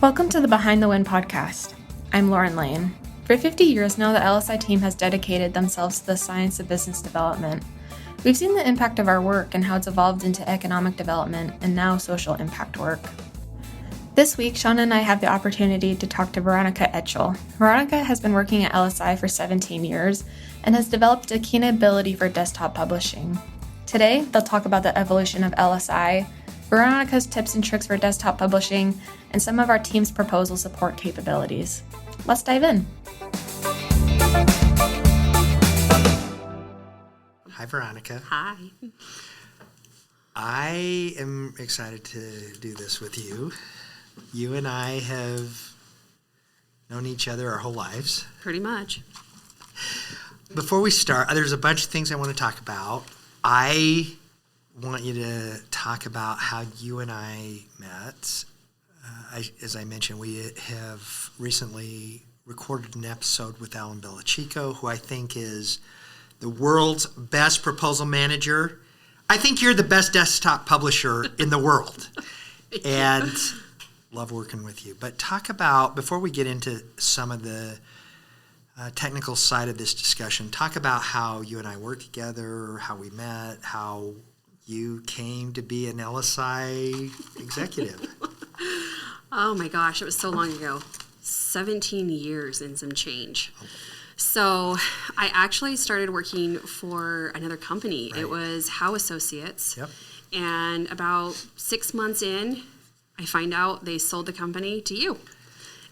Welcome to the Behind the Wind podcast. I'm Lauren Lane. For 50 years now, the LSI team has dedicated themselves to the science of business development. We've seen the impact of our work and how it's evolved into economic development and now social impact work. This week, Sean and I have the opportunity to talk to Veronica Eatchel. Veronica has been working at LSI for 17 years and has developed a keen ability for desktop publishing. Today, they'll talk about the evolution of LSI, Veronica's tips and tricks for desktop publishing, and some of our team's proposal support capabilities. Let's dive in. Hi, Veronica. Hi. I am excited to do this with you. You and I have known each other our whole lives. Pretty much. Before we start, there's a bunch of things I want to talk about. I want you to talk about how you and I met. As I mentioned, we have recently recorded an episode with Alan Belichico, who I think is the world's best proposal manager. I think you're the best desktop publisher in the world. And love working with you. But talk about, before we get into some of the technical side of this discussion, talk about how you and I worked together, how we met, how you came to be an LSI executive. Oh my gosh, it was so long ago. 17 years and some change. So I actually started working for another company. Right. It was Howe Associates. Yep. And about 6 months in, I find out they sold the company to you.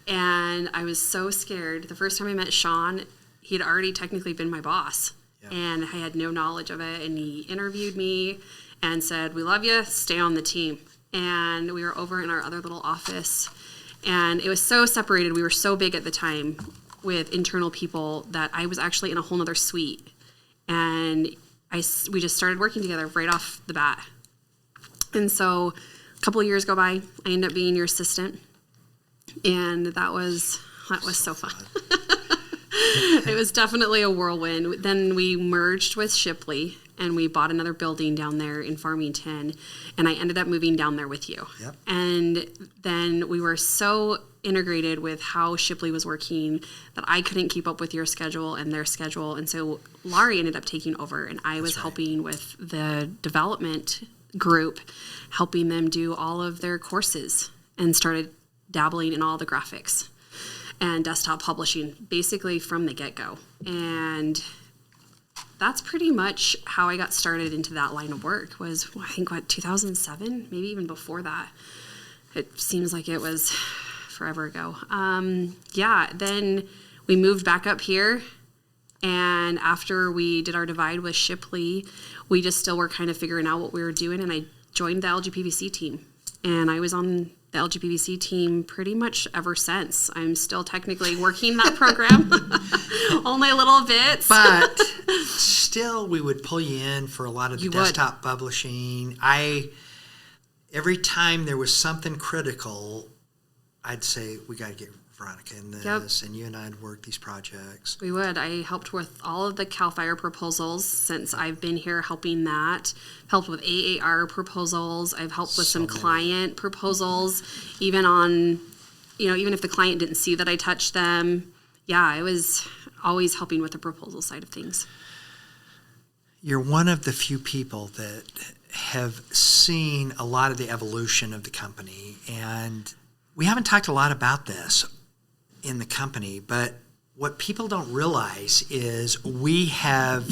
And I was so scared. The first time I met Sean, he had already technically been my boss. Yep. And I had no knowledge of it. And he interviewed me and said, "We love you, stay on the team." And we were over in our other little office. And it was so separated. We were so big at the time with internal people that I was actually in a whole nother suite. And we just started working together right off the bat. And so a couple of years go by, I end up being your assistant. And that was so fun. It was definitely a whirlwind. Then we merged with Shipley, and we bought another building down there in Farmington, and I ended up moving down there with you. Yep. And then we were so integrated with how Shipley was working that I couldn't keep up with your schedule and their schedule, and so Laurie ended up taking over, and I was helping with the development group, helping them do all of their courses, and started dabbling in all the graphics and desktop publishing basically from the get-go. And that's pretty much how I got started into that line of work. Was, I think, 2007, maybe even before that. It seems like it was forever ago. Then we moved back up here, and after we did our divide with Shipley, we just still were kind of figuring out what we were doing, and I joined the LGPVC team. And I was on the LGPVC team pretty much ever since. I'm still technically working that program, only a little bit. But still, we would pull you in for a lot of the desktop publishing. Every time there was something critical, I'd say, we got to get Veronica in this, and you and I would work these projects. We would. I helped with all of the CAL FIRE proposals since I've been here helping that. Helped with AAR proposals. I've helped with some client proposals, even on, even if the client didn't see that I touched them. Yeah, I was always helping with the proposal side of things. You're one of the few people that have seen a lot of the evolution of the company, and we haven't talked a lot about this in the company, but what people don't realize is we have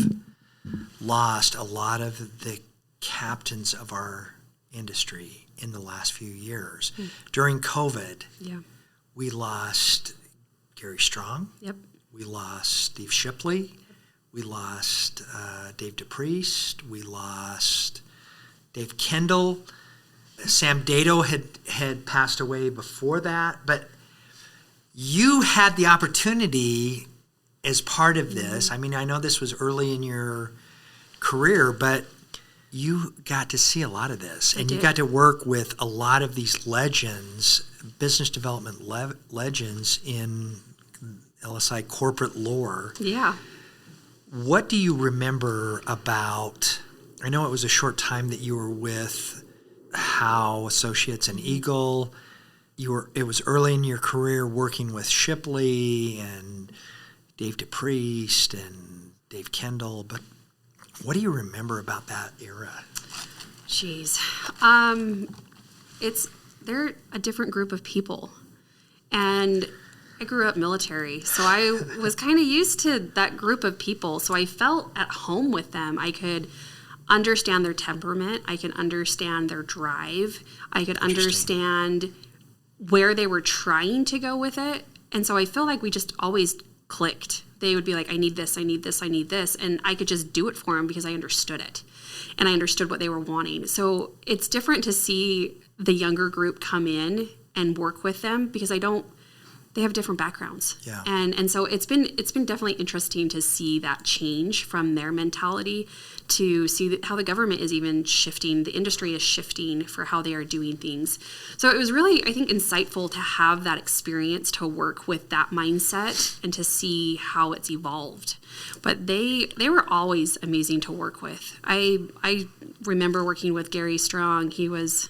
lost a lot of the captains of our industry in the last few years. During COVID, we lost Gary Strong. Yep. We lost Steve Shipley. We lost Dave DePriest. We lost Dave Kendall. Sam Dato had passed away before that, but you had the opportunity as part of this. I mean, I know this was early in your career, but you got to see a lot of this, and you got to work with a lot of these legends, business development legends in LSI corporate lore. Yeah. What do you remember about, I know it was a short time that you were with Howe Associates and Eagle, it was early in your career working with Shipley and Dave DePriest and Dave Kendall, but what do you remember about that era? Jeez. They're a different group of people. And I grew up military, so I was kind of used to that group of people. So I felt at home with them. I could understand their temperament. I could understand their drive. I could understand where they were trying to go with it. And so I feel like we just always clicked. They would be like, I need this, I need this, I need this. And I could just do it for them because I understood it. And I understood what they were wanting. So it's different to see the younger group come in and work with them because they have different backgrounds. Yeah. And so it's been definitely interesting to see that change from their mentality to see how the government is even shifting, the industry is shifting for how they are doing things. So it was really, I think, insightful to have that experience to work with that mindset and to see how it's evolved. But they were always amazing to work with. I remember working with Gary Strong. He was...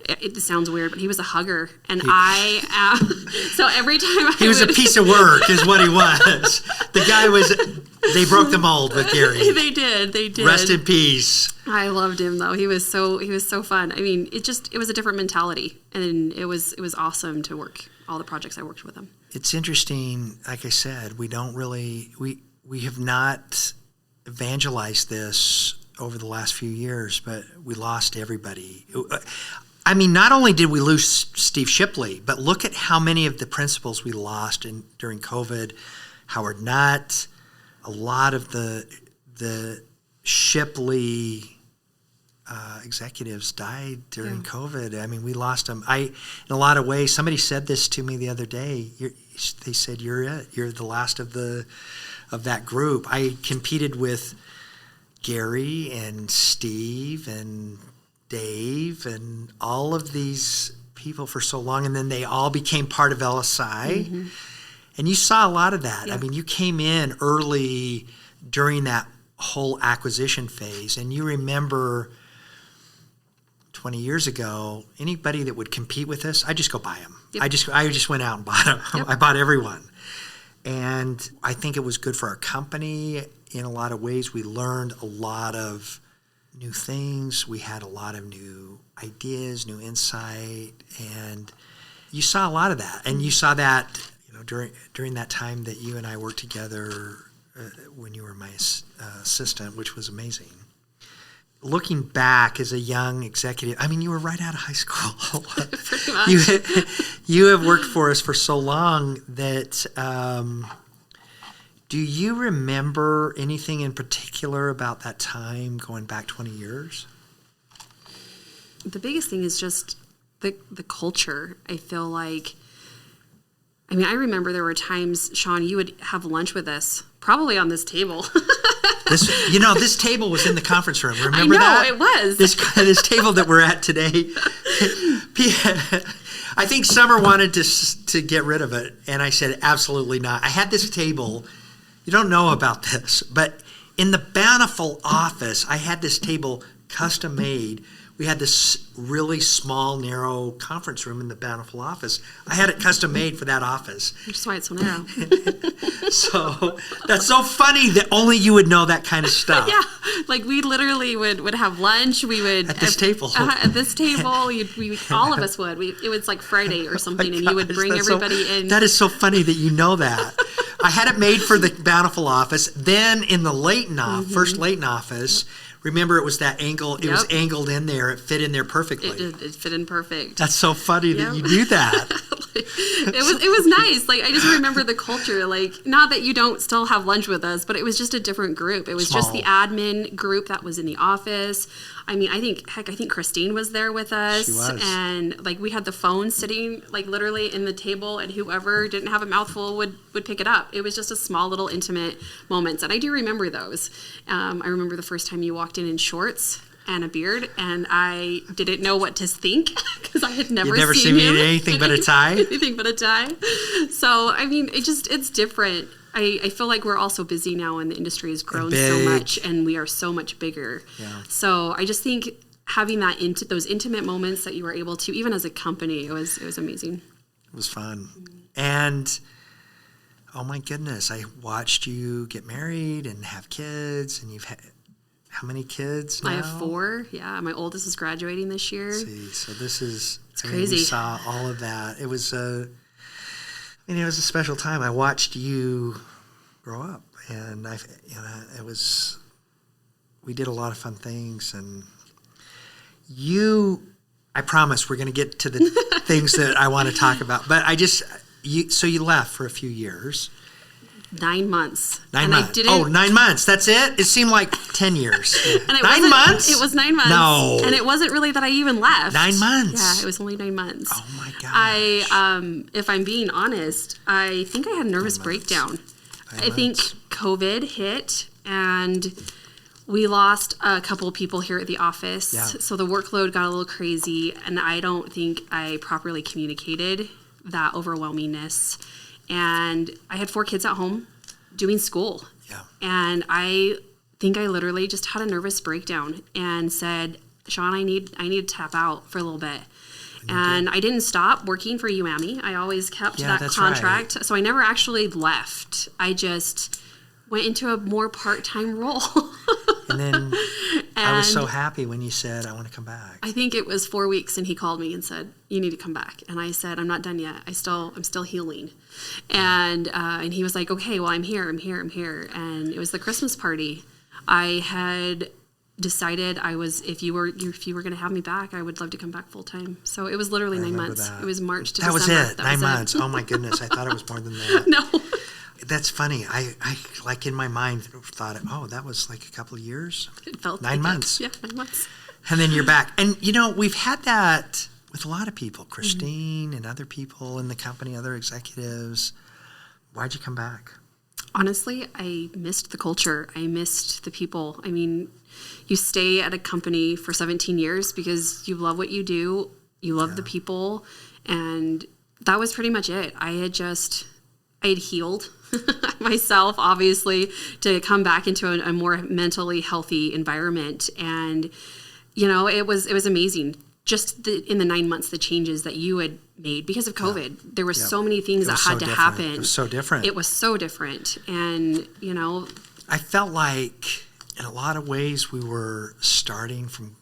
It sounds weird, but he was a hugger, and so every time he was a piece of work, is what he was. The guy was. They broke the mold with Gary. They did. Rest in peace. I loved him though. He was so fun. I mean, it was a different mentality, and it was awesome to work all the projects I worked with him. It's interesting. Like I said, we have not evangelized this over the last few years, but we lost everybody. I mean, not only did we lose Steve Shipley, but look at how many of the principals we lost during COVID. Howard Nutt, a lot of the Shipley executives died during COVID. I mean, we lost them. In a lot of ways, somebody said this to me the other day. They said, "You're it. You're the last of that group." I competed with Gary and Steve and Dave and all of these people for so long, and then they all became part of LSI. Mm-hmm. And you saw a lot of that. Yeah. I mean, you came in early during that whole acquisition phase, and you remember 20 years ago, anybody that would compete with us, I just go buy them. Yep. I just went out and bought them. Yep. I bought everyone. And I think it was good for our company in a lot of ways. We learned a lot of new things. We had a lot of new ideas, new insight, and you saw a lot of that. And you saw that, during that time that you and I worked together when you were my assistant, which was amazing. Looking back as a young executive, I mean, you were right out of high school. Pretty much. You have worked for us for so long that. Do you remember anything in particular about that time going back 20 years? The biggest thing is just the culture. I feel like, I remember there were times, Sean, you would have lunch with us, probably on this table. This table was in the conference room. Remember that? I know, it was. This table that we're at today. I think Summer wanted to get rid of it, and I said, absolutely not. I had this table. You don't know about this, but in the Bountiful office, I had this table custom made. We had this really small, narrow conference room in the Bountiful office. I had it custom made for that office. That's why it's so narrow. So that's so funny that only you would know that kind of stuff. Yeah, like we literally would have lunch. We would at this table. At this table, all of us would. It was like Friday or something, and you would bring everybody in. That is so funny that you know that. I had it made for the Bountiful office. Then in the Layton office, first Layton office. Remember, it was that angle. It was angled in there. It fit in there perfectly. It fit in perfect. That's so funny that you do that. It was nice. Like, I just remember the culture. Like, not that you don't still have lunch with us, but it was just a different group. It was just the admin group that was in the office. I think Christine was there with us. She was. And like we had the phone sitting like literally in the table, and whoever didn't have a mouthful would pick it up. It was just a small little intimate moments, and I do remember those. I remember the first time you walked in shorts and a beard, and I didn't know what to think because I had never seen him in anything but a tie. Anything but a tie. So it's different. I feel like we're also busy now, and the industry has grown so much, and we are so much bigger. Yeah. So I just think having those intimate moments that you were able to, even as a company, it was amazing. It was fun. And oh my goodness, I watched you get married and have kids, and you've had how many kids now? I have 4. Yeah, my oldest is graduating this year. Let's see, so this is crazy. We saw all of that. It was it was a special time. I watched you grow up, and we did a lot of fun things, and I promise we're going to get to the things that I want to talk about, but so you left for a few years. 9 months. 9 months. 9 months. That's it? It seemed like 10 years. And 9 months? It was 9 months. No. And it wasn't really that I even left. 9 months? Yeah, it was only 9 months. Oh my gosh. If I'm being honest, I think I had a nervous breakdown. I think COVID hit and we lost a couple of people here at the office. Yeah. So the workload got a little crazy, and I don't think I properly communicated that overwhelmingness. And I had 4 kids at home doing school. Yeah. And I think I literally just had a nervous breakdown and said, Sean, I need to tap out for a little bit. And I didn't stop working for UAMI. I always kept that contract. Right. So I never actually left. I just went into a more part-time role. And then I was so happy when you said, I want to come back. I think it was 4 weeks, and he called me and said, you need to come back. And I said, I'm not done yet. I'm still healing. And he was like, okay, well, I'm here. And it was the Christmas party. I had decided if you were going to have me back, I would love to come back full time. So it was literally 9 months. That. It was March to December. That was it. 9 months. Oh my goodness. I thought it was more than that. No. That's funny. I like in my mind thought, that was like a couple of years. It felt 9 months. Yeah, 9 months. And then you're back. And we've had that with a lot of people, Christine and other people in the company, other executives. Why'd you come back? Honestly, I missed the culture. I missed the people. I mean, you stay at a company for 17 years because you love what you do. You love the people. And that was pretty much it. I had healed myself, obviously, to come back into a more mentally healthy environment. And, it was amazing. Just in the 9 months, the changes that you had made because of COVID. Yeah. There were so many things that had to happen. It was so different. It was so different. And, I felt like in a lot of ways we were starting from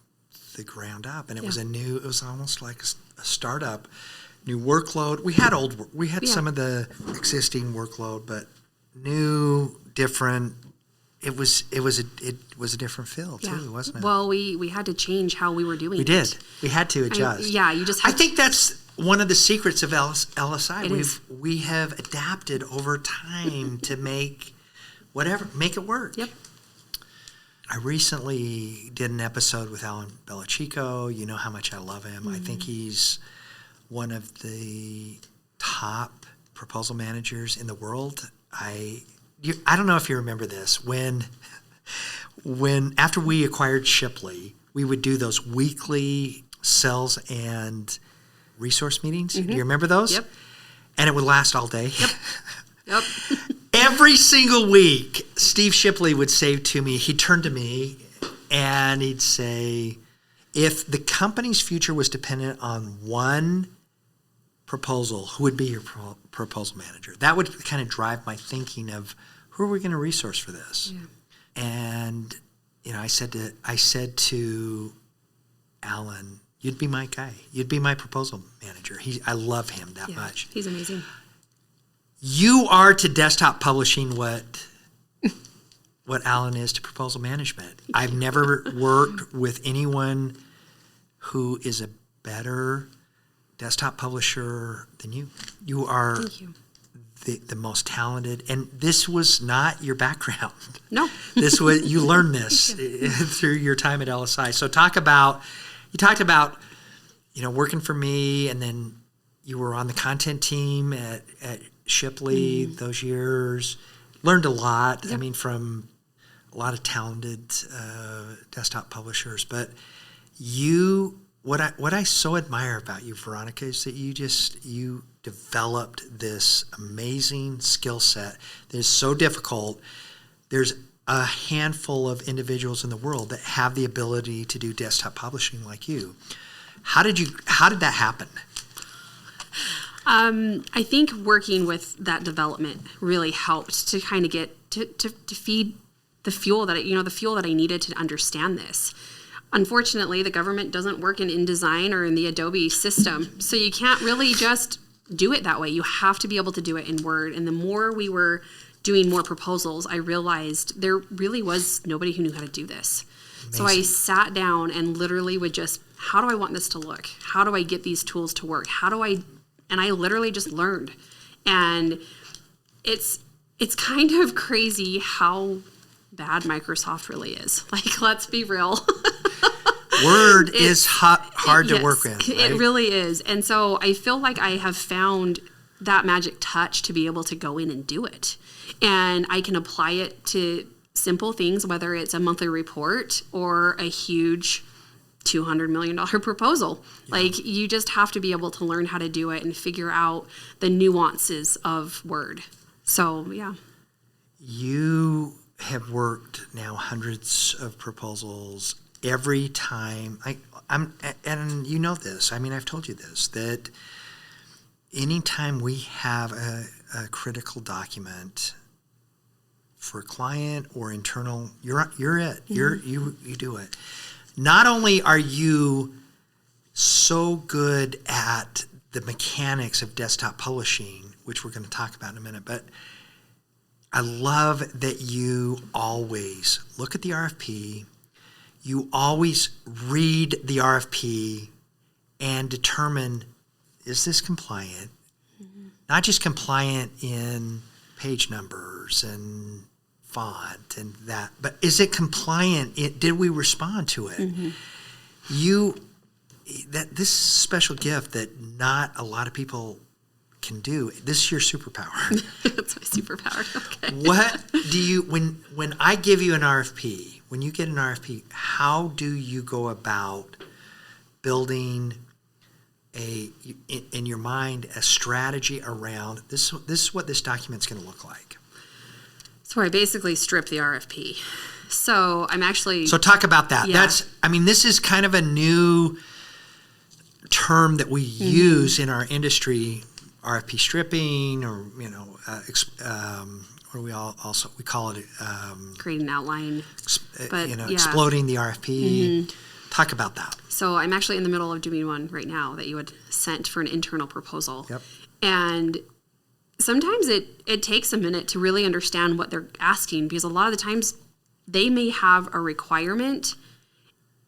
the ground up, and it was almost like a startup. New workload. We had some of the existing workload, but new, different. It was a different feel too, wasn't it? Well, we had to change how we were doing. We did. We had to adjust. You just. I think that's one of the secrets of LSI. It we have adapted over time to make it work. Yep. I recently did an episode with Alan Belichico. You know how much I love him. I think he's one of the top proposal managers in the world. I don't know if you remember this. When after we acquired Shipley, we would do those weekly sales and resource meetings. Do you remember those? Yep. And it would last all day. Yep. Every single week, Steve Shipley would say to me, he'd turn to me and he'd say, if the company's future was dependent on one proposal, who would be your proposal manager? That would kind of drive my thinking of who are we going to resource for this? Yeah. And I said to Alan, you'd be my guy. You'd be my proposal manager. I love him that much. He's amazing. You are to desktop publishing what Alan is to proposal management. I've never worked with anyone who is a better desktop publisher than you. You are the most talented, and this was not your background. No. You learned this through your time at LSI. So you talked about working for me, and then you were on the content team at Shipley those years. Learned a lot. Yep. I mean, from a lot of talented desktop publishers. But what I so admire about you, Veronica, is that you developed this amazing skill set that is so difficult. There's a handful of individuals in the world that have the ability to do desktop publishing like you. How did that happen? I think working with that development really helped to kind of get to feed the fuel that I needed to understand this. Unfortunately, the government doesn't work in InDesign or in the Adobe system, so you can't really just do it that way. You have to be able to do it in Word. And the more we were doing more proposals, I realized there really was nobody who knew how to do this. Amazing. So I sat down and literally would just, how do I want this to look? How do I get these tools to work? And I literally just learned. And it's kind of crazy how bad Microsoft really is. Like, let's be real. Word is hard to work with. Right? It really is. And so I feel like I have found that magic touch to be able to go in and do it. And I can apply it to simple things, whether it's a monthly report or a huge $200 million proposal. Yeah. Like, you just have to be able to learn how to do it and figure out the nuances of Word. So, yeah. You have worked now hundreds of proposals. Every time, and you know this, I mean, I've told you this, that anytime we have a critical document for a client or internal, you're it. Mm-hmm. You do it. Not only are you so good at the mechanics of desktop publishing, which we're going to talk about in a minute, but I love that you always look at the RFP. You always read the RFP and determine, is this compliant? Mm-hmm. Not just compliant in page numbers and font and that, but is it compliant? Did we respond to it? Mm-hmm. This is a special gift that not a lot of people can do. This is your superpower. That's my superpower. Okay. What do you, when I give you an RFP, when you get an RFP, how do you go about building in your mind a strategy around this is what this document's going to look like? So I basically strip the RFP. So I'm actually... So talk about that. Yeah. This is kind of a new term that we use in our industry, RFP stripping, or or we call it create an outline, exploding the RFP. Mm-hmm. Talk about that. So I'm actually in the middle of doing one right now that you had sent for an internal proposal. Yep. And sometimes it takes a minute to really understand what they're asking, because a lot of the times they may have a requirement,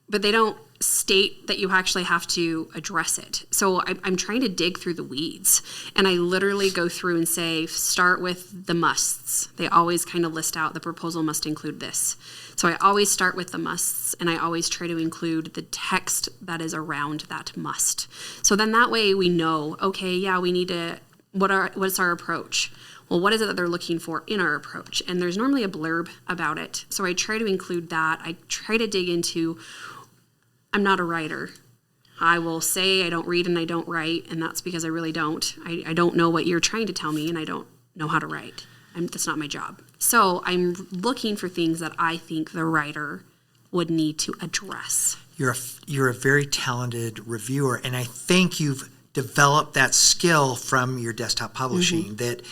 but they don't state that you actually have to address it. So I'm trying to dig through the weeds, and I literally go through and say, start with the musts. They always kind of list out the proposal must include this. So I always start with the musts, and I always try to include the text that is around that must. So then that way we know, okay, yeah, we need to, what's our approach? Well, what is it that they're looking for in our approach? And there's normally a blurb about it. So I try to include that. I try to dig into, I'm not a writer. I will say I don't read and I don't write, and that's because I really don't. I don't know what you're trying to tell me, and I don't know how to write. That's not my job. So I'm looking for things that I think the writer would need to address. You're a very talented reviewer, and I think you've developed that skill from your desktop publishing. Mm-hmm. That,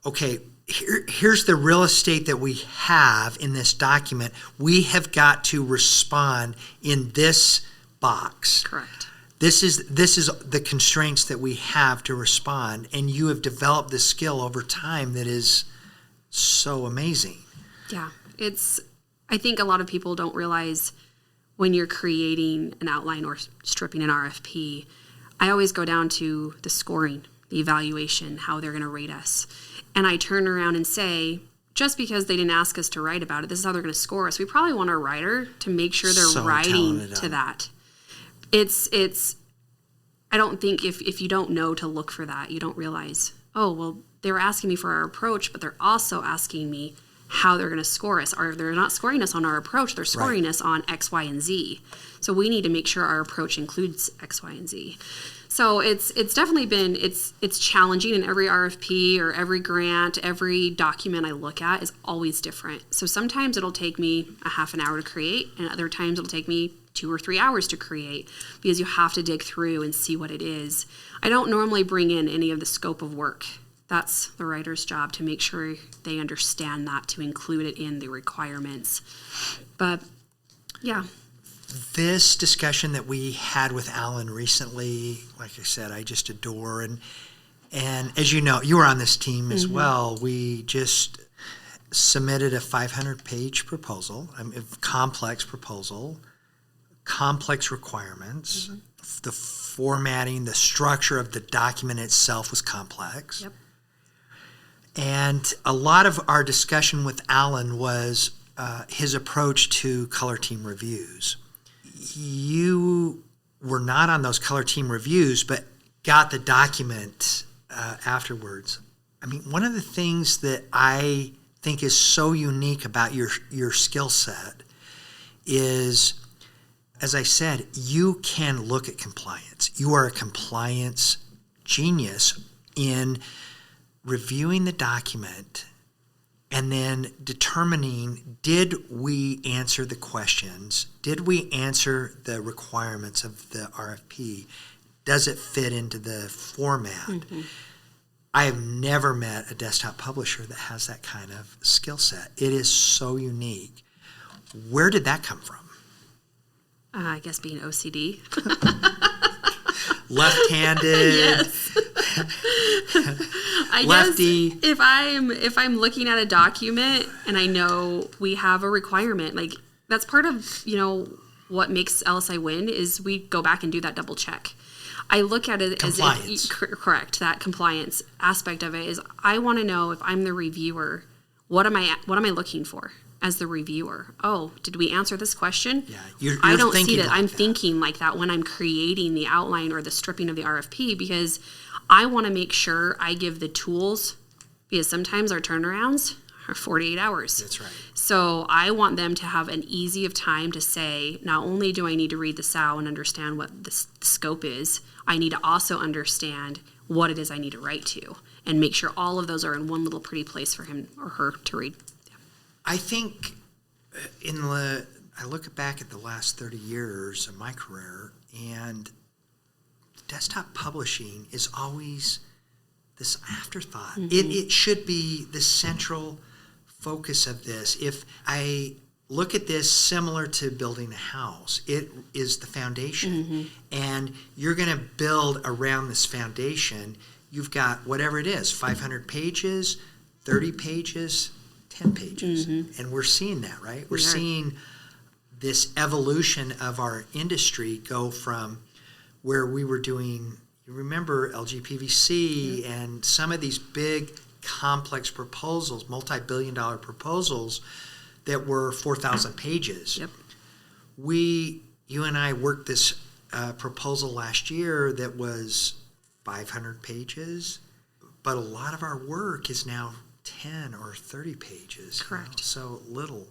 okay, here's the real estate that we have in this document. We have got to respond in this box. Correct. This is the constraints that we have to respond, and you have developed this skill over time that is so amazing. Yeah, I think a lot of people don't realize when you're creating an outline or stripping an RFP, I always go down to the scoring, the evaluation, how they're going to rate us. And I turn around and say, just because they didn't ask us to write about it, this is how they're going to score us. We probably want our writer to make sure they're writing to that. I don't think if you don't know to look for that, you don't realize, oh, well, they were asking me for our approach, but they're also asking me how they're going to score us. Or they're not scoring us on our approach, they're scoring us on X, Y, and Z. So we need to make sure our approach includes X, Y, and Z. So it's definitely been it's challenging, and every RFP or every grant, every document I look at is always different. So sometimes it'll take me a half an hour to create, and other times it'll take me 2 or 3 hours to create, because you have to dig through and see what it is. I don't normally bring in any of the scope of work. That's the writer's job, to make sure they understand that, to include it in the requirements. But yeah. This discussion that we had with Alan recently, like I said, I just adore. And as you know, you were on this team as well. We just submitted a 500-page proposal, a complex proposal, complex requirements. The formatting, the structure of the document itself was complex. Yep. And a lot of our discussion with Alan was his approach to color team reviews. You were not on those color team reviews, but got the document afterwards. I mean, one of the things that I think is so unique about your skill set is, as I said, you can look at compliance. You are a compliance genius in reviewing the document and then determining, did we answer the questions? Did we answer the requirements of the RFP? Does it fit into the format? I have never met a desktop publisher that has that kind of skill set. It is so unique. Where did that come from? I guess being OCD. Left-handed. Yes. I Lefty. guess if I'm looking at a document and I know we have a requirement, like that's part of, what makes LSI win is we go back and do that double check. I look at it as if, correct, that compliance aspect of it is, I want to know, if I'm the reviewer, what am I looking for as the reviewer? Oh, did we answer this question? Yeah, you're I don't thinking see that. like I'm that. thinking like that when I'm creating the outline or the stripping of the RFP, because I want to make sure I give the tools, because sometimes our turnarounds are 48 hours. That's right. So I want them to have an easy of time to say, not only do I need to read the SOW and understand what the scope is, I need to also understand what it is I need to write to, and make sure all of those are in one little pretty place for him or her to read. Yeah. I think I look back at the last 30 years of my career, and desktop publishing is always this afterthought. It should be the central focus of this. If I look at this similar to building a house, it is the foundation. And you're going to build around this foundation. You've got whatever it is, 500 pages, 30 pages, 10 pages. And we're seeing that, right? We're seeing this evolution of our industry go from where we were doing, you remember LGPVC and some of these big complex proposals, multi-billion-dollar proposals that were 4,000 pages. Yep. You and I worked this proposal last year that was 500 pages, but a lot of our work is now 10 or 30 pages. Correct. So little.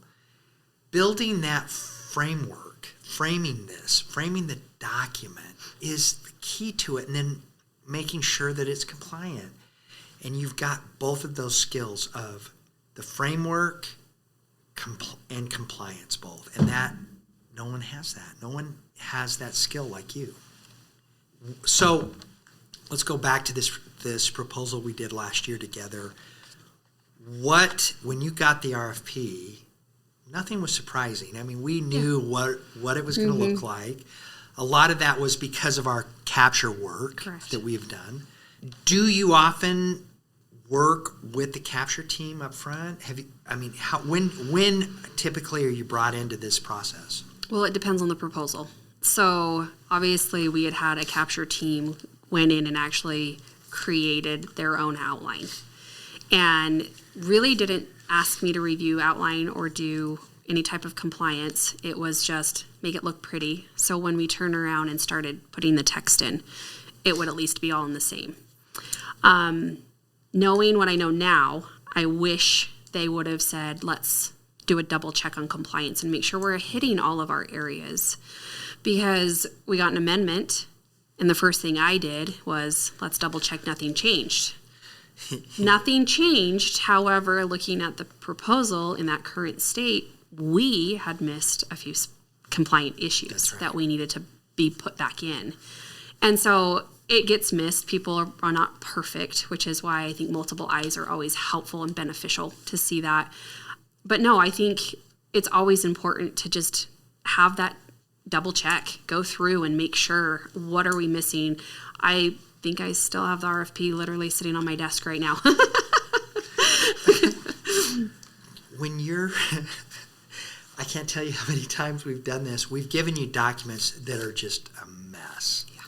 Building that framework, framing the document is the key to it, and then making sure that it's compliant. And you've got both of those skills of the framework and compliance both. And that, no one has that. No one has that skill like you. So let's go back to this proposal we did last year together. When you got the RFP, nothing was surprising. I mean, we knew what it was going to look like. A lot of that was because of our capture work that we've done. Do you often work with the capture team up front? When typically are you brought into this process? Well, it depends on the proposal. So obviously we had a capture team went in and actually created their own outline, and really didn't ask me to review outline or do any type of compliance. It was just make it look pretty. So when we turned around and started putting the text in, it would at least be all in the same. Knowing what I know now, I wish they would have said, let's do a double check on compliance and make sure we're hitting all of our areas. Because we got an amendment And the first thing I did was, let's double check nothing changed. Nothing changed. However, looking at the proposal in that current state, we had missed a few compliant issues that we needed to be put back in. And so it gets missed. People are not perfect, which is why I think multiple eyes are always helpful and beneficial to see that. But no, I think it's always important to just have that double check, go through and make sure, what are we missing? I think I still have the RFP literally sitting on my desk right now. When you're, I can't tell you how many times we've done this. We've given you documents that are just a mess. Yeah.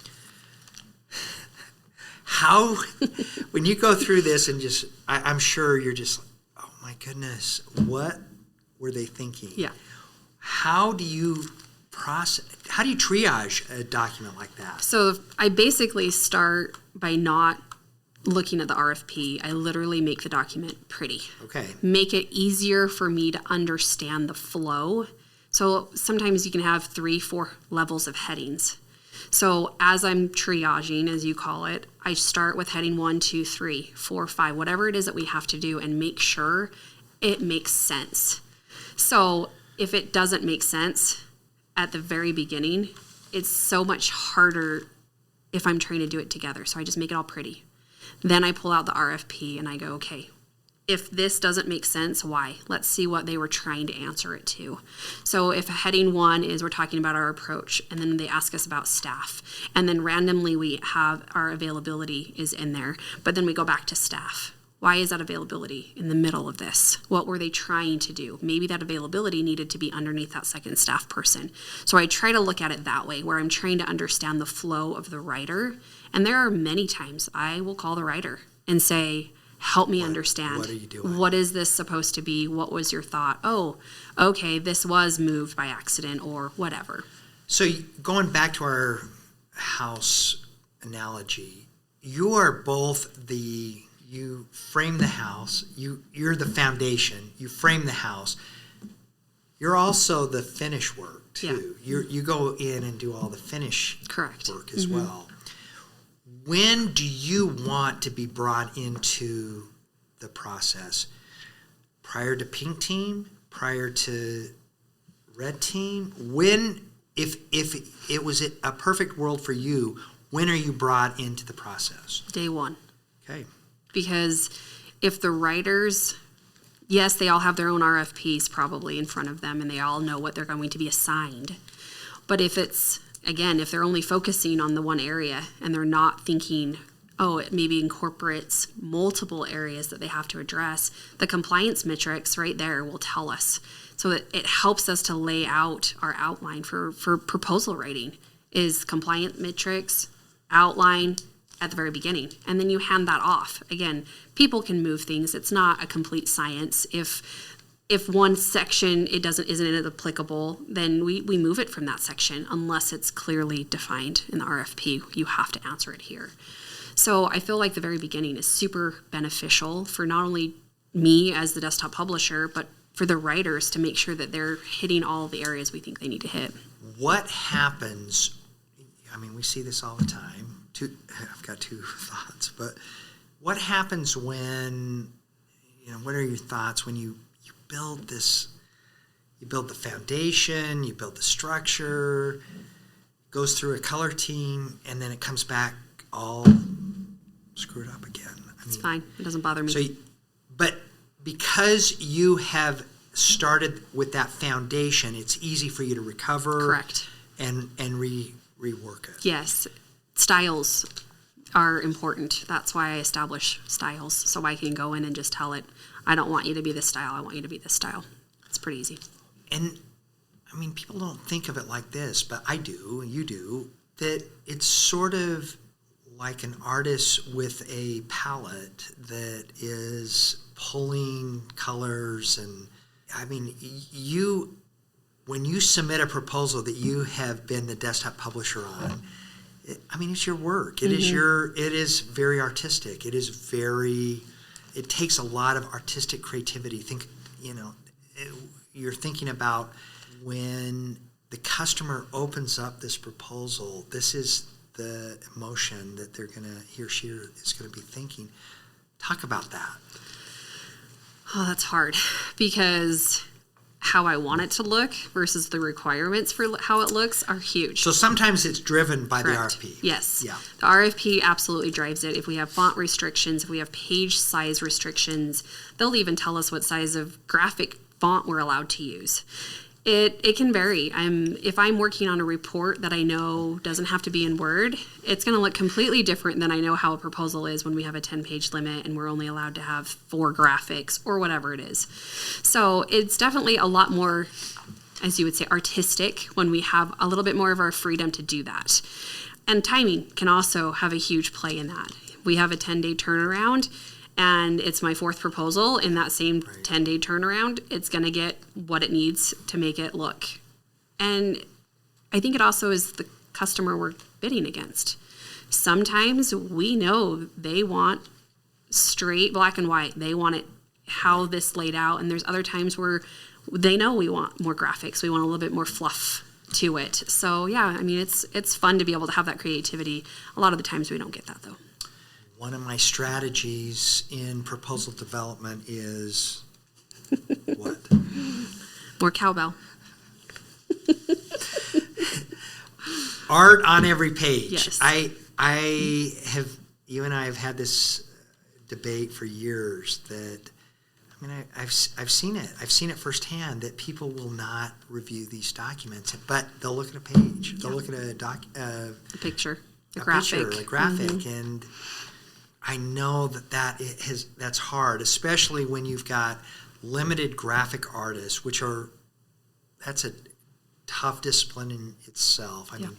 How, when you go through this and just, I'm sure you're just, oh my goodness, what were they thinking? Yeah. How do you triage a document like that? So I basically start by not looking at the RFP. I literally make the document pretty. Okay. Make it easier for me to understand the flow. So sometimes you can have 3-4 levels of headings. So as I'm triaging, as you call it, I start with heading 1, 2, 3, 4, 5, whatever it is that we have to do, and make sure it makes sense. So if it doesn't make sense at the very beginning, it's so much harder if I'm trying to do it together. So I just make it all pretty. Then I pull out the RFP and I go, okay, if this doesn't make sense, why? Let's see what they were trying to answer it to. So if heading 1 is we're talking about our approach, and then they ask us about staff, and then randomly we have our availability is in there, but then we go back to staff. Why is that availability in the middle of this? What were they trying to do? Maybe that availability needed to be underneath that second staff person. So I try to look at it that way, where I'm trying to understand the flow of the writer. And there are many times I will call the writer and say, help me understand. What are you doing? What is this supposed to be? What was your thought? Oh, okay, this was moved by accident or whatever. So going back to our house analogy, you are both you frame the house, you're the foundation, you frame the house. You're also the finish work too. Yeah. You go in and do all the finish Correct. work as well. When do you want to be brought into the process? Prior to pink team? Prior to red team? When, if it was a perfect world for you, when are you brought into the process? Day 1. Okay. Because if the writers, yes, they all have their own RFPs probably in front of them, and they all know what they're going to be assigned. But if it's, again, if they're only focusing on the one area and they're not thinking, oh, it maybe incorporates multiple areas that they have to address, the compliance metrics right there will tell us. So that it helps us to lay out our outline for proposal writing is compliant metrics, outline, at the very beginning, and then you hand that off. Again, people can move things. It's not a complete science. If one section isn't applicable, then we move it from that section unless it's clearly defined in the RFP. You have to answer it here. So I feel like the very beginning is super beneficial for not only me as the desktop publisher, but for the writers to make sure that they're hitting all the areas we think they need to hit. What happens, I mean, we see this all the time. I've got 2 thoughts, but what happens when, what are your thoughts when you build this, you build the foundation, you build the structure, goes through a color team, and then it comes back all screwed up again? It's fine. It doesn't bother me. So, but because you have started with that foundation, it's easy for you to recover. Correct. And rework it. Yes. Styles are important. That's why I establish styles, so I can go in and just tell it, I don't want you to be this style, I want you to be this style. It's pretty easy. And, I mean, people don't think of it like this, but I do, and you do, that it's sort of like an artist with a palette that is pulling colors. And, I mean, when you submit a proposal that you have been the desktop publisher on, it's your work. It is very artistic. It takes a lot of artistic creativity. You're thinking about when the customer opens up this proposal, this is the emotion that he or she is going to be thinking. Talk about that. Oh, that's hard because how I want it to look versus the requirements for how it looks are huge. So sometimes it's driven by Correct. the RFP. Yes. Yeah. The RFP absolutely drives it. If we have font restrictions, if we have page size restrictions, they'll even tell us what size of graphic font we're allowed to use. It can vary. If I'm working on a report that I know doesn't have to be in Word, it's going to look completely different than I know how a proposal is when we have a 10-page limit and we're only allowed to have 4 graphics or whatever it is. So it's definitely a lot more, as you would say, artistic when we have a little bit more of our freedom to do that. And timing can also have a huge play in that. We have a 10-day turnaround, and it's my 4th proposal. In that same 10-day turnaround, it's going to get what it needs to make it look. And I think it also is the customer we're bidding against. Sometimes we know they want straight black and white. They want it how this laid out. And there's other times where they know we want more graphics. We want a little bit more fluff to it. So yeah, I mean, it's fun to be able to have that creativity. A lot of the times we don't get that though. One of my strategies in proposal development is what? More cowbell. Art on every page. Yes. You and I have had this debate for years that, I mean, I've seen it. I've seen it firsthand that people will not review these documents, but they'll look at a page. They'll look at a picture, a graphic, and I know that's hard, especially when you've got limited graphic artists, that's a tough discipline in itself. I mean,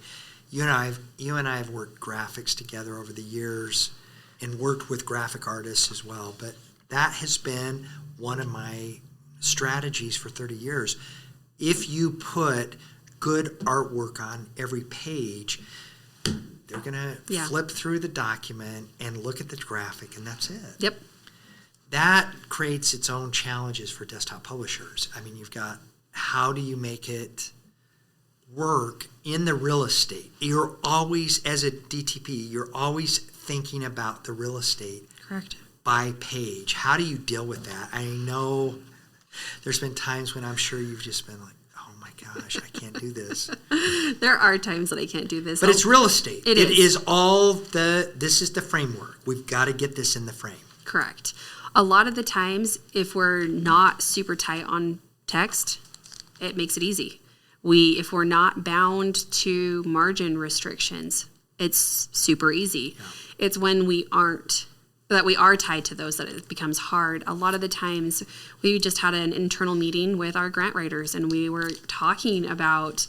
you and I have worked graphics together over the years and worked with graphic artists as well, but that has been one of my strategies for 30 years. If you put good artwork on every page, they're going to flip through the document and look at the graphic, and that's it. Yep. That creates its own challenges for desktop publishers. I mean, you've got, how do you make it work in the real estate? You're always, as a DTP, you're always thinking about the real estate. Correct. By page. How do you deal with that? I know there's been times when I'm sure you've just been like, oh my gosh, I can't do this. There are times that I can't do this. But it's real estate. It is this is the framework. We've got to get this in the frame. Correct. A lot of the times, if we're not super tight on text, it makes it easy. If we're not bound to margin restrictions, it's super easy. Yeah. It's when we are tied to those that it becomes hard. A lot of the times, we just had an internal meeting with our grant writers, and we were talking about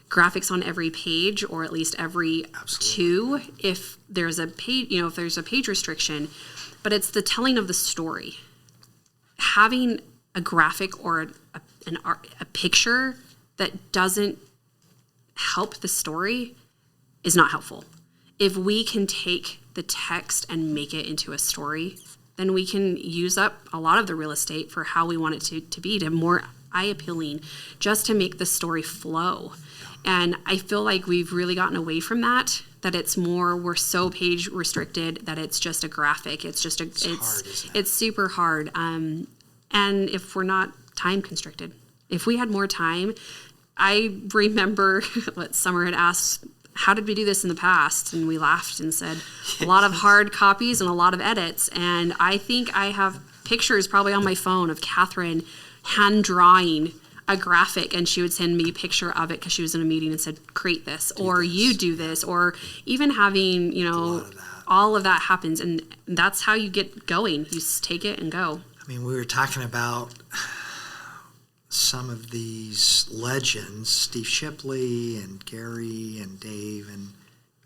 graphics on every page, or at least every two, if there's a page, if there's a page restriction. But it's the telling of the story. Having a graphic or a picture that doesn't help the story is not helpful. If we can take the text and make it into a story, then we can use up a lot of the real estate for how we want it to be, to more eye-appealing, just to make the story flow. And I feel like we've really gotten away from that it's more, we're so page restricted that it's just a graphic. It's super hard. And if we're not time constricted, if we had more time, I remember what Summer had asked, how did we do this in the past? And we laughed and said, a lot of hard copies and a lot of edits. And I think I have pictures probably on my phone of Catherine hand drawing a graphic, and she would send me a picture of it because she was in a meeting and said, create this, or you do this, or even having, all of that happens. And that's how you get going. You just take it and go. I mean, we were talking about some of these legends, Steve Shipley and Gary and Dave, and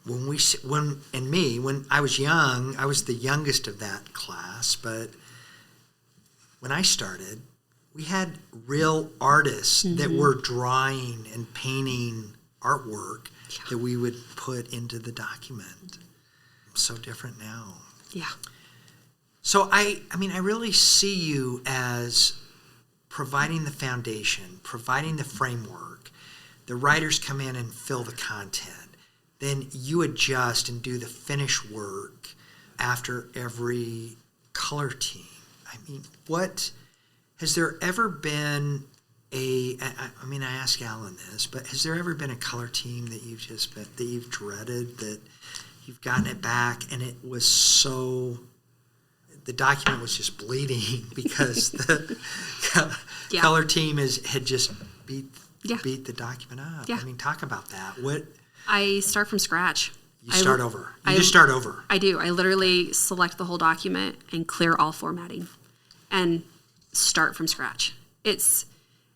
when I was young, I was the youngest of that class, but when I started, we had real artists that were drawing and painting artwork that we would put into the document. So different now. Yeah. So I really see you as providing the foundation, providing the framework. The writers come in and fill the content. then you adjust and do the finish work after every color team. I mean, has there ever been I asked Alan this, but has there ever been a color team that you've dreaded, that you've gotten it back and it was the document was just bleeding because the color team had just beat the document up? Yeah. I mean, talk about that. I start from scratch. You start over. Just start over. I do. I literally select the whole document and clear all formatting and start from scratch.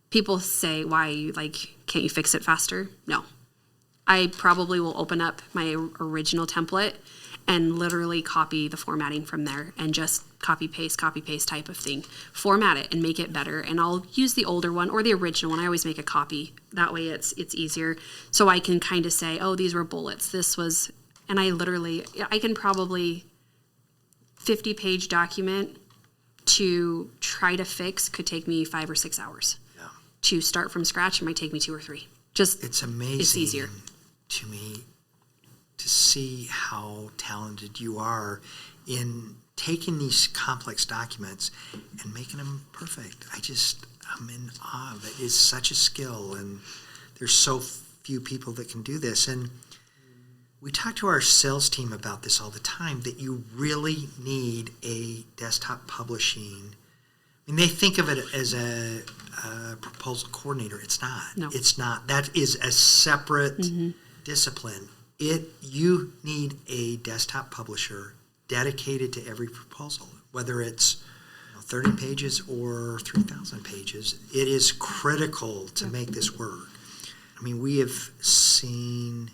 People say, can't you fix it faster? No. I probably will open up my original template and literally copy the formatting from there and just copy paste type of thing. Format it and make it better. And I'll use the older one or the original one. I always make a copy. That way it's easier. So I can kind of say, oh, these were bullets. And I can probably 50-page document to try to fix could take me 5 or 6 hours. Yeah. To start from scratch, it might take me 2 or 3. It's amazing. It's easier to me to see how talented you are in taking these complex documents and making them perfect. I'm in awe of it. It's such a skill, and there's so few people that can do this. And we talk to our sales team about this all the time, that you really need a desktop publishing. I mean, they think of it as a proposal coordinator. It's not. No. It's not. That is a separate discipline. You need a desktop publisher dedicated to every proposal, whether it's 30 pages or 3,000 pages. It is critical to make this work. I mean, we have seen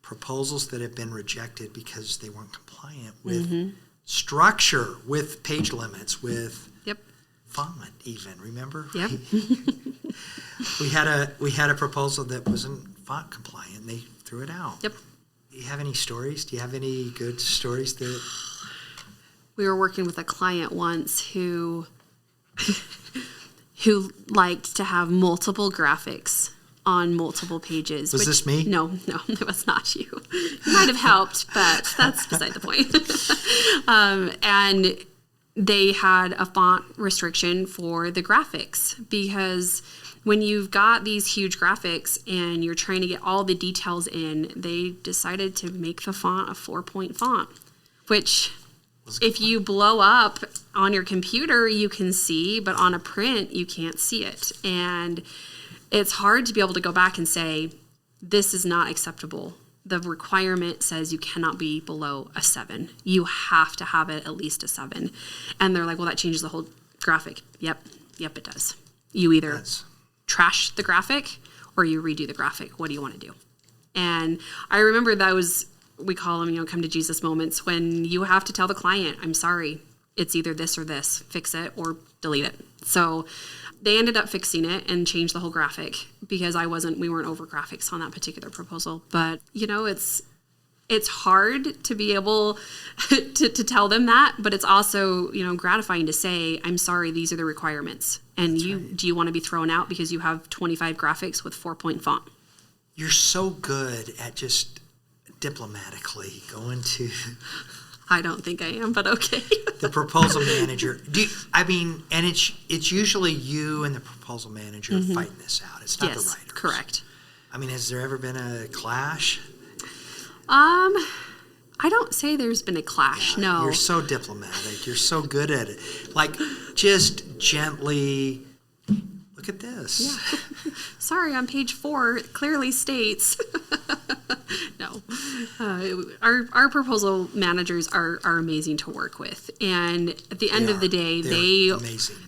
proposals that have been rejected because they weren't compliant with structure, with page limits, with font even. Remember? Yep. We had a proposal that wasn't font compliant, and they threw it out. Yep. Do you have any stories? Do you have any good stories that... We were working with a client once who liked to have multiple graphics on multiple pages. Was this me? No, it was not you. It might have helped, but that's beside the point. And they had a font restriction for the graphics, because when you've got these huge graphics and you're trying to get all the details in, they decided to make the font a 4-point font, which if you blow up on your computer, you can see, but on a print, you can't see it. And it's hard to be able to go back and say, this is not acceptable. The requirement says you cannot be below a 7. You have to have it at least a 7. And they're like, well, that changes the whole graphic. Yep, it does. You either trash the graphic or you redo the graphic. What do you want to do? And I remember those, we call them, come to Jesus moments, when you have to tell the client, I'm sorry, it's either this or this. Fix it or delete it. So they ended up fixing it and changed the whole graphic, because we weren't over graphics on that particular proposal. But, it's hard to be able to tell them that, but it's also, gratifying to say, I'm sorry, these are the requirements. And do you want to be thrown out because you have 25 graphics with 4-point font? You're so good at just diplomatically going to... I don't think I am, but okay. The proposal manager. And it's usually you and the proposal manager fighting this out. It's not the writers. Correct. I mean, has there ever been a clash? I don't say there's been a clash. Yeah, no. You're so diplomatic. You're so good at it. Like, just gently, look at this. Yeah. Sorry, on page 4, it clearly states. No. Our proposal managers are amazing to work with. And at the end of the day,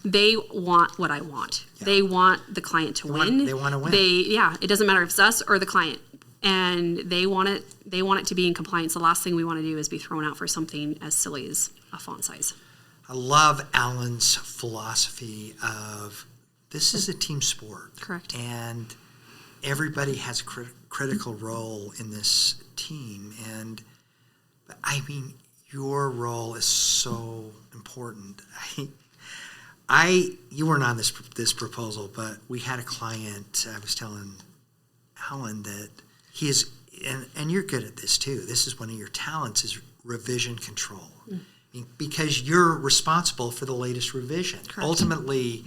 they want what I want. Yeah. They want the client to win. They want to win. It doesn't matter if it's us or the client. And they want it to be in compliance. The last thing we want to do is be thrown out for something as silly as a font size. I love Alan's philosophy of this is a team sport. Correct. And everybody has a critical role in this team. But your role is so important. You weren't on this proposal, but we had a client. I was telling Alan that and you're good at this too. This is one of your talents is revision control. Because you're responsible for the latest revision. Correct. Ultimately,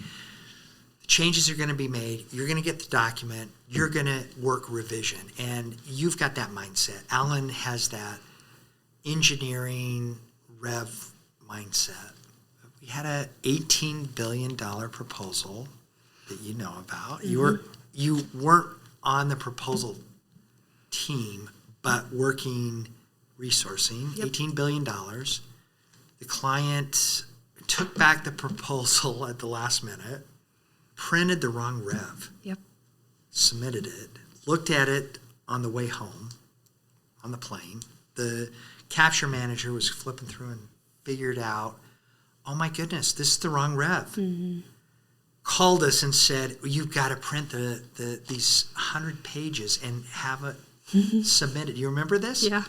changes are going to be made. You're going to get the document. You're going to work revision. And you've got that mindset. Alan has that engineering rev mindset. We had a $18 billion proposal that you know about. Mm-hmm. You weren't on the proposal team, but working resourcing, Yep. $18 billion. The client took back the proposal at the last minute, printed the wrong rev, Yep. submitted it, looked at it on the way home on the plane. The capture manager was flipping through and figured out, oh my goodness, this is the wrong rev. Mm-hmm. Called us and said, you've got to print these 100 pages and have it submitted. You remember this? Yeah.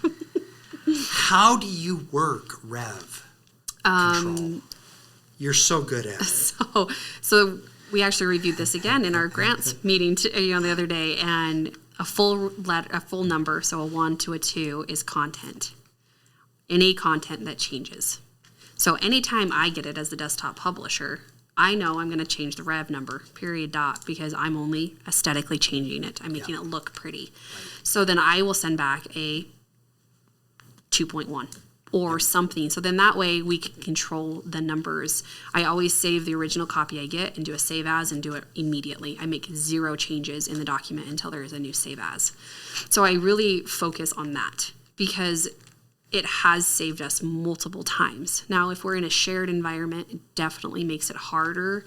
How do you work rev control? You're so good at it. So we actually reviewed this again in our grants meeting the other day, and a full number, so a 1 to a 2 is content. Any content that changes. So anytime I get it as the desktop publisher, I know I'm going to change the rev number, period, dot, because I'm only aesthetically changing it. I'm making it look pretty. Right. So then I will send back a 2.1 or something. So then that way we can control the numbers. I always save the original copy I get and do a save as and do it immediately. I make 0 changes in the document until there is a new save as. So I really focus on that because it has saved us multiple times. Now, if we're in a shared environment, it definitely makes it harder.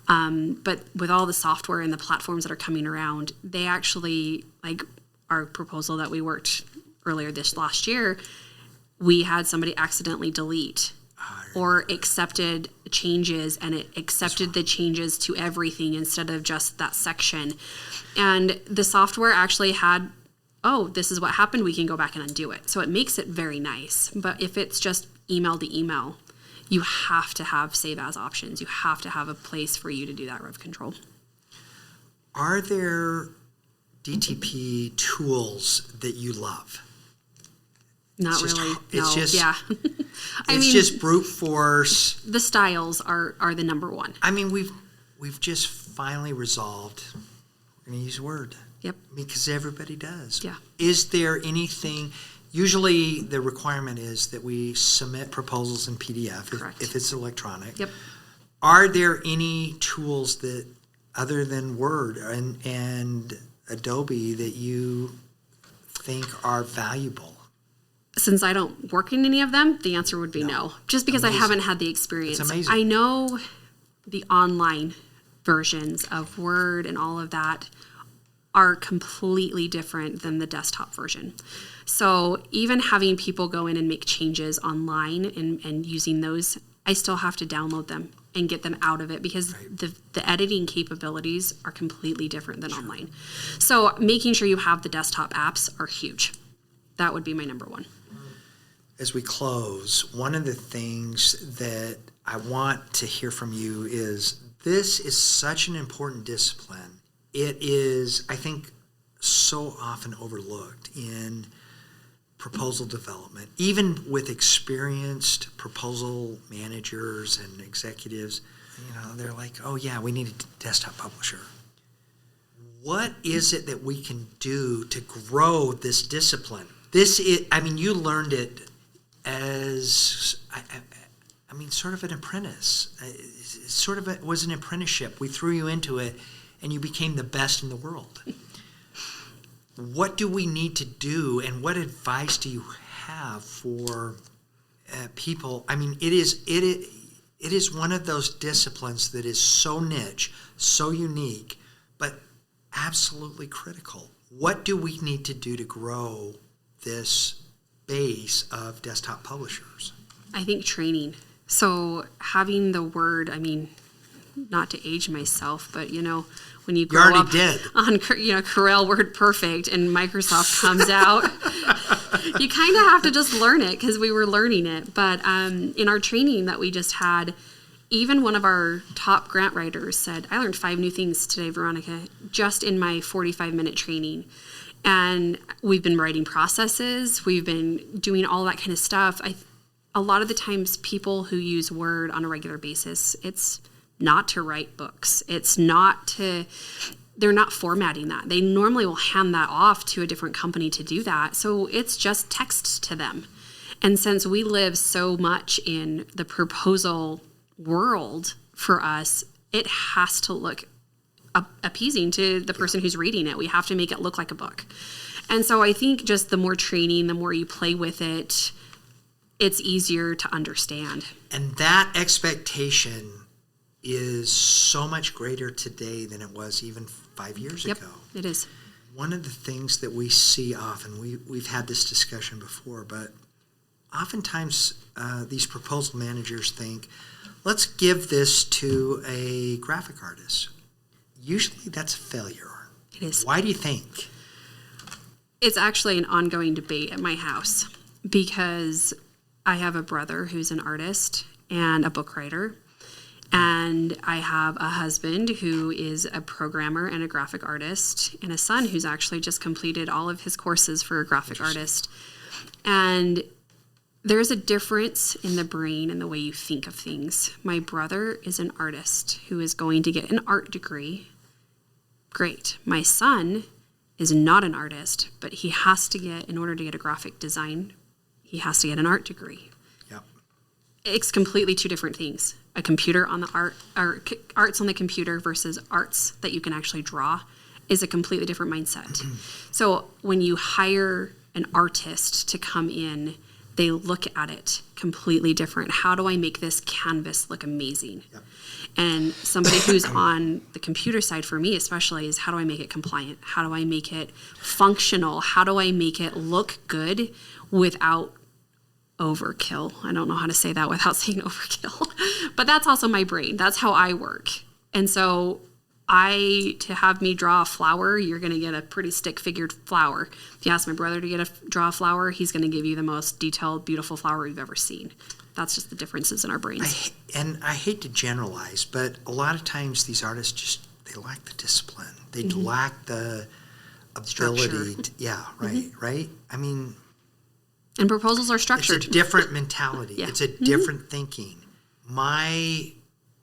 But with all the software and the platforms that are coming around, they actually, like our proposal that we worked earlier this last year, we had somebody accidentally delete or accepted changes, and it accepted the changes to everything instead of just that section. And the software actually had, oh, this is what happened, we can go back and undo it. So it makes it very nice. But if it's just email to email, you have to have save as options. You have to have a place for you to do that rev control. Are there DTP tools that you love? Not really. It's just It's just brute force. The styles are the number one. I mean, we've just finally resolved. We're going to use Word. Yep. Because everybody does. Yeah. Is there anything? Usually, the requirement is that we submit proposals in PDF if it's electronic. Yep. Are there any tools that, other than Word and Adobe, that you think are valuable? Since I don't work in any of them, the answer would be no. Just because I haven't had the experience. It's amazing. I know the online versions of Word and all of that are completely different than the desktop version. So even having people go in and make changes online and using those, I still have to download them and get them out of it because the editing capabilities are completely different than online. So making sure you have the desktop apps are huge. That would be my number one. As we close, one of the things that I want to hear from you is this is such an important discipline. It is, I think, so often overlooked in proposal development. Even with experienced proposal managers and executives, they're like, oh yeah, we need a desktop publisher. What is it that we can do to grow this discipline? You learned it as, sort of an apprentice. It was an apprenticeship. We threw you into it, and you became the best in the world. What do we need to do, and what advice do you have for people? It is one of those disciplines that is so niche, so unique, but absolutely critical. What do we need to do to grow this base of desktop publishers? I think training. So having the Word, not to age myself, but when you grow up on Corel Word Perfect and Microsoft comes out, you kind of have to just learn it because we were learning it. But in our training that we just had, even one of our top grant writers said, I learned 5 new things today, Veronica, just in my 45-minute training. And we've been writing processes. We've been doing all that kind of stuff. A lot of the times people who use Word on a regular basis, it's not to write books. It's not to, they're not formatting that. They normally will hand that off to a different company to do that. So it's just text to them. And since we live so much in the proposal world, for us, it has to look appeasing to the person who's reading it. We have to make it look like a book. And so I think just the more training, the more you play with it, it's easier to understand. And that expectation is so much greater today than it was even 5 years ago. It is. One of the things that we see often, we've had this discussion before, but oftentimes these proposal managers think, let's give this to a graphic artist. Usually that's a failure. It is. Why do you think? It's actually an ongoing debate at my house because I have a brother who's an artist and a book writer, and I have a husband who is a programmer and a graphic artist, and a son who's actually just completed all of his courses for a graphic artist. And there's a difference in the brain and the way you think of things. My brother is an artist who is going to get an art degree. Great. My son is not an artist, but he has to get, in order to get a graphic design, he has to get an art degree. Yep. It's completely two different things. A computer on the art, or arts on the computer versus arts that you can actually draw is a completely different mindset. So when you hire an artist to come in, they look at it completely different. How do I make this canvas look amazing? Yep. And somebody who's on the computer side, for me especially, is how do I make it compliant? How do I make it functional? How do I make it look good without overkill? I don't know how to say that without saying overkill. But that's also my brain. That's how I work. And so to have me draw a flower, you're going to get a pretty stick-figured flower. If you ask my brother to draw a flower, he's going to give you the most detailed, beautiful flower you've ever seen. That's just the differences in our brains. I hate to generalize, but a lot of times these artists they lack the discipline. They lack the ability. Right? I mean, and proposals are structured. It's a different mentality. It's a different thinking. My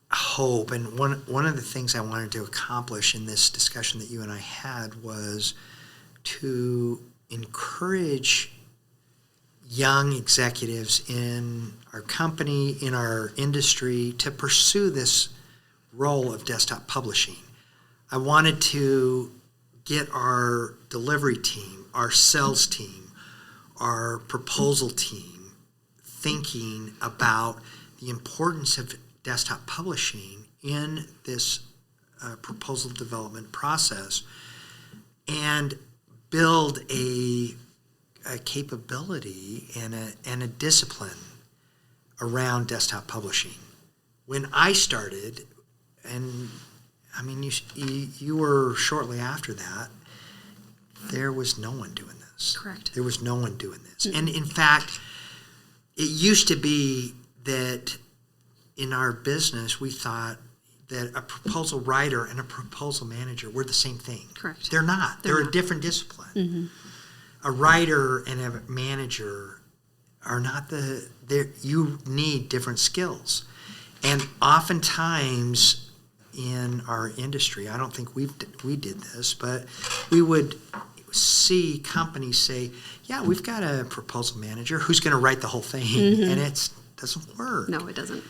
hope, and one of the things I wanted to accomplish in this discussion that you and I had was to encourage young executives in our company, in our industry, to pursue this role of desktop publishing. I wanted to get our delivery team, our sales team, our proposal team thinking about the importance of desktop publishing in this proposal development process and build a capability and a discipline around desktop publishing. When I started, and I mean you were shortly after that, there was no one doing this. Correct. There was no one doing this. And in fact, it used to be that in our business we thought that a proposal writer and a proposal manager were the same thing. Correct. They're not. They're a different discipline. A writer and a manager are not you need different skills. And oftentimes in our industry, I don't think we did this, but we would see companies say, yeah, we've got a proposal manager who's going to write the whole thing, and it doesn't work. No, it doesn't.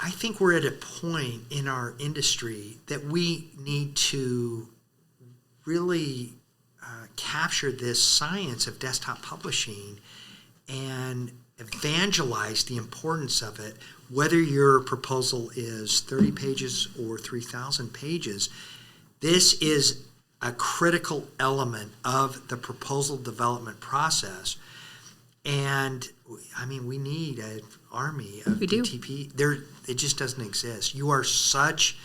I think we're at a point in our industry that we need to really capture this science of desktop publishing and evangelize the importance of it, whether your proposal is 30 pages or 3,000 pages. This is a critical element of the proposal development process. And I mean, we need an army of DTP. It just doesn't exist. You are such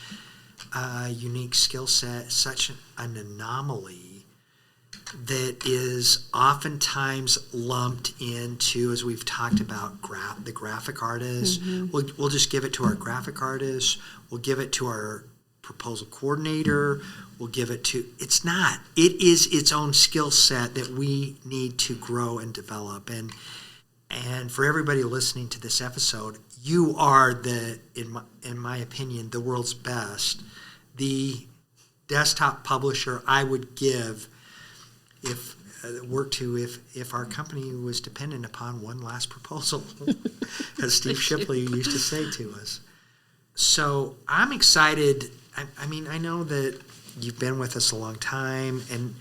a unique skill set, such an anomaly that is oftentimes lumped into, as we've talked about, the graphic artist. We'll just give it to our graphic artists. We'll give it to our proposal coordinator will give it to. It's not. It is its own skill set that we need to grow and develop. And for everybody listening to this episode, you are in my opinion, the world's best. The desktop publisher I would give if our company was dependent upon one last proposal, as Steve Shipley used to say to us. So I'm excited. I mean, I know that you've been with us a long time, and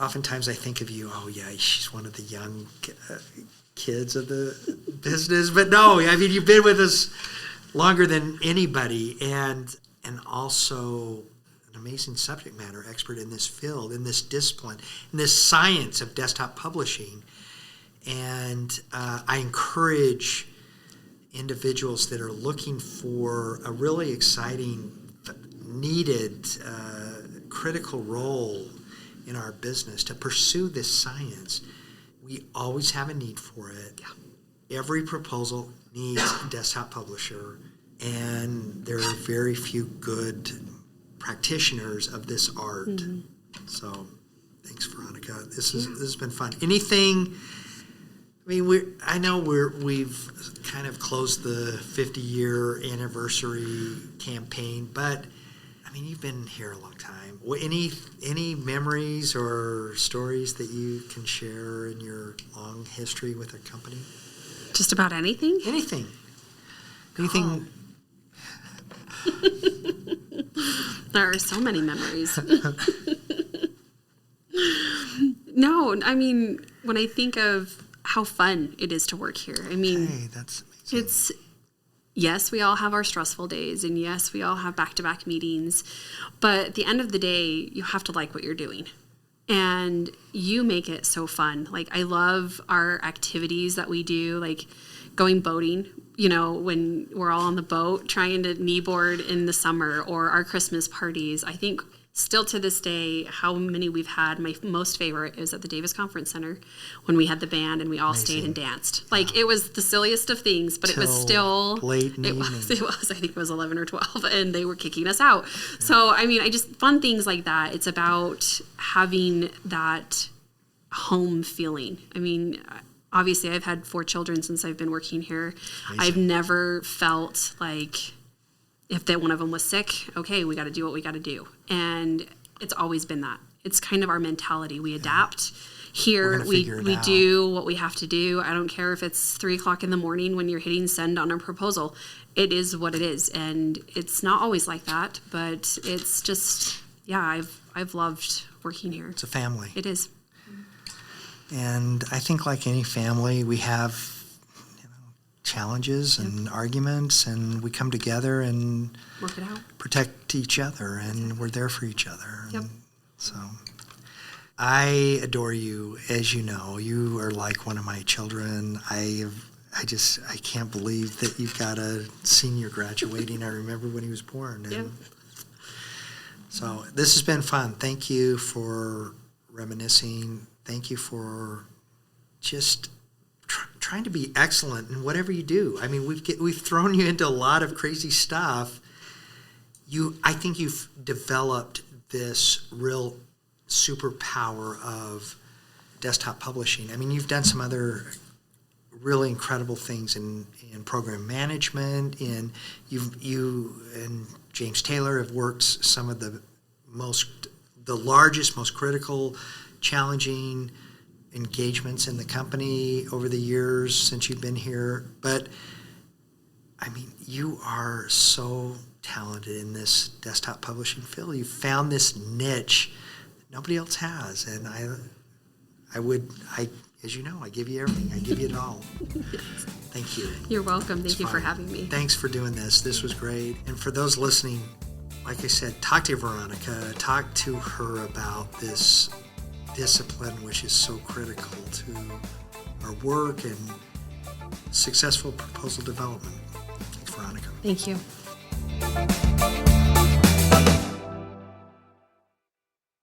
oftentimes I think of you, oh yeah, she's one of the young kids of the business. But no, I mean, you've been with us longer than anybody, and also an amazing subject matter expert in this field, in this discipline, in this science of desktop publishing. And I encourage individuals that are looking for a really exciting, needed, critical role in our business to pursue this science. We always have a need for it. Yeah. Every proposal needs a desktop publisher, and there are very few good practitioners of this art. Mm-hmm. So thanks, Veronica. This has been fun. Anything? I mean, I know we've kind of closed the 50-year anniversary campaign, but I mean, you've been here a long time. Any memories or stories that you can share in your long history with our company? Just about anything? Anything. Oh. There are so many memories. No, I mean, when I think of how fun it is to work here, I mean, hey, that's amazing. Yes, we all have our stressful days, and yes, we all have back-to-back meetings, but at the end of the day, you have to like what you're doing, and you make it so fun. Like, I love our activities that we do, like going boating, when we're all on the boat trying to kneeboard in the summer, or our Christmas parties. I think still to this day, how many we've had, my most favorite is at the Davis Conference Center when we had the band and we all stayed and danced. Like, it was the silliest of things, but it was still late in the evening. It was, I think it was 11 or 12, and they were kicking us out. Yeah. So, I mean, fun things like that. It's about having that home feeling. I mean, obviously, I've had 4 children since I've been working here. Amazing. I've never felt like if that one of them was sick, okay, we got to do what we got to do. And it's always been that. It's kind of our mentality. We adapt. Here, we do what we have to do. I don't care if it's 3 o'clock in the morning when you're hitting send on a proposal. It is what it is. And it's not always like that, but it's just, I've loved working here. It's a family. It is. And I think like any family, we have challenges and arguments, and we come together and work it out, protect each other, and we're there for each other. Yep. And so I adore you. As you know, you are like one of my children. I can't believe that you've got a senior graduating. I remember when he was born. And yep. So this has been fun. Thank you for reminiscing. Thank you for just trying to be excellent in whatever you do. I mean, we've thrown you into a lot of crazy stuff. I think you've developed this real superpower of desktop publishing. I mean, you've done some other really incredible things in program management. You and James Taylor have worked some of the largest, most critical, challenging engagements in the company over the years since you've been here. But I mean, you are so talented in this desktop publishing field. You found this niche that nobody else has, and as you know, I give you everything. I give you it all. Thank you. You're welcome. Thank you for having me. Thanks for doing this. This was great. And for those listening, like I said, talk to Veronica. Talk to her about this discipline, which is so critical to our work and successful proposal development. Thanks, Veronica. Thank you.